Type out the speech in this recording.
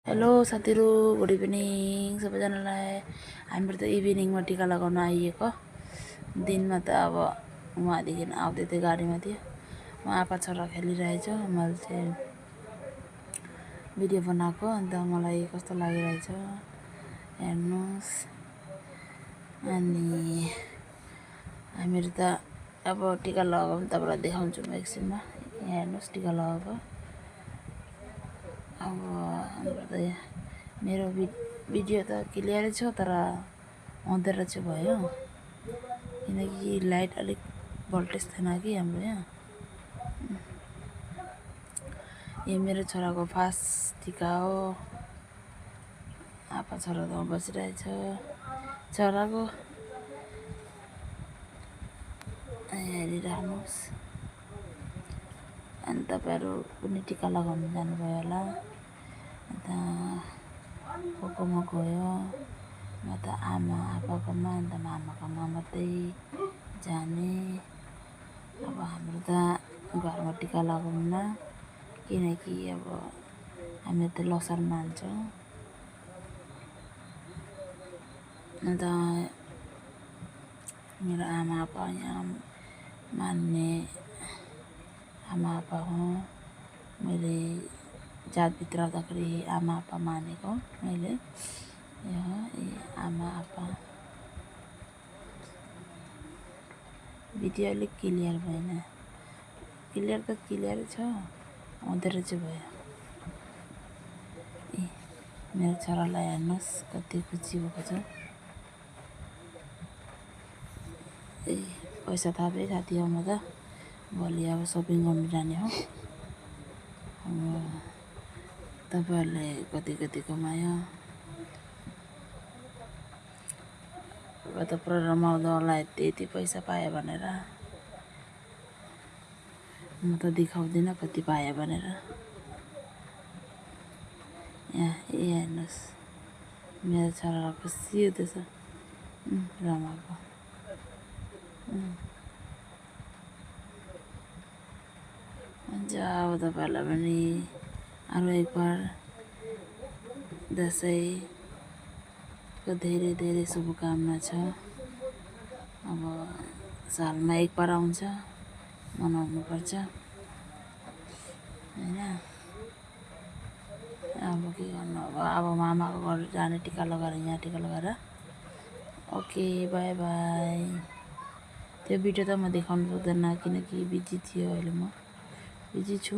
Hello साथीहरु, good evening सबैजनालाई। हामीहरु त इभिनिङमा टिका लगाउन आइएको। दिनमा त अब उहाँदेखि आउँदै थियो गाडीमा थियो। म आपा छोरा खेलिरहेछ। मैले चाहिँ भिडियो बनाएको। अन्त मलाई कस्तो लागिरहेछ हेर्नुस्। अनि हामीहरु त अब टिका लगाउँ तपाईलाई देखाउँछु म एकछिनमा। यहाँ हेर्नुस् टिका लगाएको। अब मेरो भिडियो त क्लियर छ तर अँध्यारो चाहिँ भयो किनकि लाइट अलिक भोल्टेज थिएन कि हाम्रो यहाँ। यो मेरो छोराको फर्स्ट टिका हो। आपा छोरा त बसिरहेछ। छोराको हेरिराख्नुहोस्। अनि तपाईहरु पनि टिका लगाउन जानुभयो होला। अन्त कोकोमा गयो। म त आमा आपाकोमा अन्त मामाकोमा मात्रै जाने। अब हाम्रो त घरमा टिका लगाउन्न किनकि अब हामी त लोसार मान्छौँ। अन्त मेरो आमा आपा यहाँ मान्ने आमा आपा हो। मैले जातभित्र आउँदाखेरि आमा आपा मानेको मैले। आमा आपा भिडियो अलिक क्लियर भएन। क्लियर त क्लियर छ, अँध्यारो चाहिँ भयो। मेरो छोरालाई हेर्नुहोस् कति खुसी भएको छ। पैसा थापे साथी हो। म त भोलि अब सपिङ गर्नु जाने हो। अब तपाईहरुले कति कति कमायो अब त पुरा रमाउँदो होला यति पैसा पायो भनेर। म त देखाउँदिन कति पायो भनेर। यहाँ हेर्नुहोस् मेरो छोरा खुसी हुँदैछ रमाएको। हुन्छ अब तपाईहरुलाई पनि अरु एकबार दसैँको धेरै धेरै शुभकामना छ। अब सालमा एकबार आउँछ, मनाउनु पर्छ हैन। अब के गर्नु अब मामाको घर जाने टिका लगाएर यहाँ टिका लगाएर। Okay by by. त्यो भिडियो त म देखाउन सक्दैन किनकि बिजी थियो अहिले म बिजी छु।